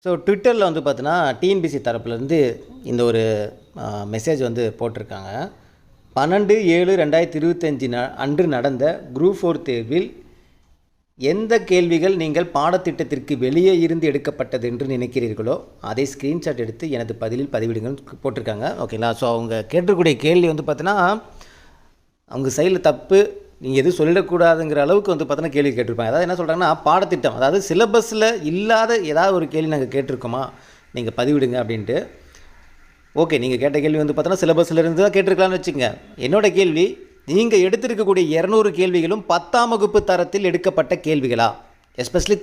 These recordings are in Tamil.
ஸோ ட்விட்டரில் வந்து பார்த்தீங்கன்னா டிஎன்பிசி தரப்புலேருந்து இந்த ஒரு மெசேஜ் வந்து போட்டிருக்காங்க. 12/7/2025 அன்று நடந்த குரூப் 4 தேர்வில் எந்த கேள்விகள் நீங்கள் பாடத்திட்டத்திற்கு வெளியே இருந்து எடுக்கப்பட்டது என்று நினைக்கிறீர்களோ அதை ஸ்க்ரீன்ஷாட் எடுத்து எனது பதிலில் பதிவிடுங்கன்னு போட்டிருக்காங்க. ஓகேங்களா? ஸோ அவங்க கேட்டிருக்கக்கூடிய கேள்வி வந்து பார்த்தீங்கன்னா அவங்க சைடில் தப்பு, நீங்கள் எதுவும் சொல்லிடக்கூடாதுங்கிற அளவுக்கு வந்து பார்த்தீங்கன்னா கேள்வி கேட்டிருப்பாங்க. அதாவது என்ன சொல்கிறாங்கன்னா, பாடத்திட்டம் அதாவது சிலபஸில் இல்லாத ஏதாவது ஒரு கேள்வி நாங்கள் கேட்டிருக்கோமா, நீங்கள் பதிவிடுங்க அப்படின்ட்டு. ஓகே, நீங்கள் கேட்ட கேள்வி வந்து பார்த்தோன்னா சிலபஸில் இருந்து தான் கேட்டிருக்கலாம்னு வச்சுங்க. என்னோடய கேள்வி, நீங்கள் எடுத்திருக்கக்கூடிய 200 கேள்விகளும் 10ஆம் வகுப்பு தரத்தில் எடுக்கப்பட்ட கேள்விகளா? எஸ்பெஷலி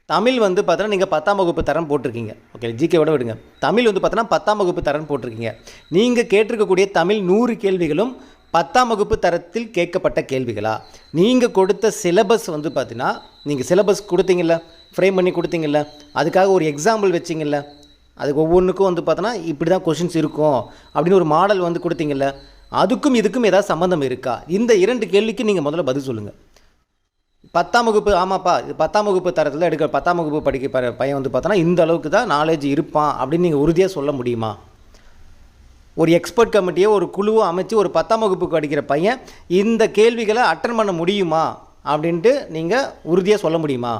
தமிழ் வந்து பார்த்தோன்னா நீங்கள் 10ஆம் வகுப்பு தரம் போட்டிருக்கீங்க. ஓகே, ஜிகேவோட விடுங்க. தமிழ் வந்து பார்த்தோன்னா 10ஆம் வகுப்பு தரம் போட்டிருக்கீங்க. நீங்கள் கேட்டிருக்கக்கூடிய தமிழ் 100 கேள்விகளும் 10ஆம் வகுப்பு தரத்தில் கேட்கப்பட்ட கேள்விகளா? நீங்கள் கொடுத்த சிலபஸ் வந்து பார்த்தீங்கன்னா, நீங்கள் சிலபஸ் கொடுத்தீங்கல்ல, ஃப்ரேம் பண்ணி கொடுத்தீங்கல்ல, அதுக்காக ஒரு எக்ஸாம்பிள் வச்சிங்கல்ல, அதுக்கு ஒவ்வொன்றுக்கும் வந்து பார்த்தோன்னா இப்படி தான் கொஷின்ஸ் இருக்கும் அப்படின்னு ஒரு மாடல் வந்து கொடுத்தீங்கல்ல, அதுக்கும் இதுக்கும் ஏதாவது சம்மந்தம் இருக்கா? இந்த 2 கேள்விக்கு நீங்கள் முதல்ல பதில் சொல்லுங்கள். 10ஆம் வகுப்பு, ஆமாப்பா இது 10ஆம் வகுப்பு தரத்தில் 10ஆம் வகுப்பு படிக்க பையன் வந்து பார்த்தோன்னா இந்த அளவுக்கு தான் நாலேஜ் இருப்பான் அப்படின்னு நீங்கள் உறுதியாக சொல்ல முடியுமா? ஒரு எக்ஸ்பர்ட் கமிட்டியோ ஒரு குழுவோ அமைச்சு ஒரு 10ஆம் வகுப்புக்கு படிக்கிற பையன் இந்த கேள்விகளை அட்டன் பண்ண முடியுமா அப்படின்ட்டு நீங்கள் உறுதியாக சொல்ல முடியுமா?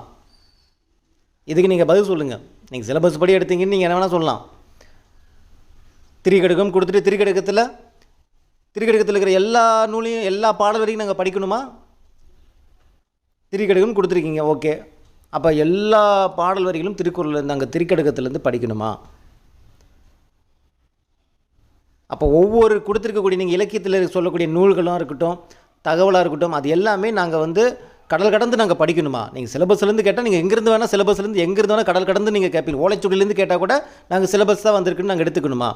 இதுக்கு நீங்கள் பதில் சொல்லுங்கள். நீங்கள் சிலபஸ் படி எடுத்தீங்கன்னு நீங்கள் என்ன வேணால் சொல்லலாம். திரிகடுகம் கொடுத்துட்டு திரிகடுகத்தில் இருக்கிற எல்லா நூலையும் எல்லா பாடல் வரைக்கும் நாங்கள் படிக்கணுமா? திரிகடுகம் கொடுத்துருக்கீங்க, ஓகே. அப்போ எல்லா பாடல் வரிகளும் திருக்குறள் நாங்கள் திரிகடுகத்துலேருந்து படிக்கணுமா? அப்போ ஒவ்வொரு கொடுத்துருக்கக்கூடிய நீங்கள் இலக்கியத்தில் சொல்லக்கூடிய நூல்களாக இருக்கட்டும், தகவலாக இருக்கட்டும், அது எல்லாமே நாங்கள் வந்து கடல் கடந்து நாங்கள் படிக்கணுமா? நீங்கள் சிலபஸ்லேருந்து கேட்டால் நீங்கள் எங்கேருந்து வேணால் சிலபஸ்லேருந்து எங்கேருந்து வேணால் கடல் கடந்து நீங்கள் கேட்பீங்க. ஓலைச்சுவடியிலேருந்து கேட்டால் கூட நாங்கள் சிலபஸ் தான் வந்திருக்குன்னு நாங்கள் எடுத்துக்கணுமா?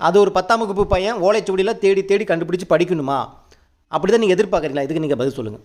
அது ஒரு 10ஆம் வகுப்பு பையன் ஓலைச்சுவடியில் தேடி தேடி கண்டுபிடிச்சி படிக்கணுமா? அப்படி தான் நீங்கள் எதிர்பார்க்குறீங்களா? இதுக்கு நீங்கள் பதில் சொல்லுங்கள்.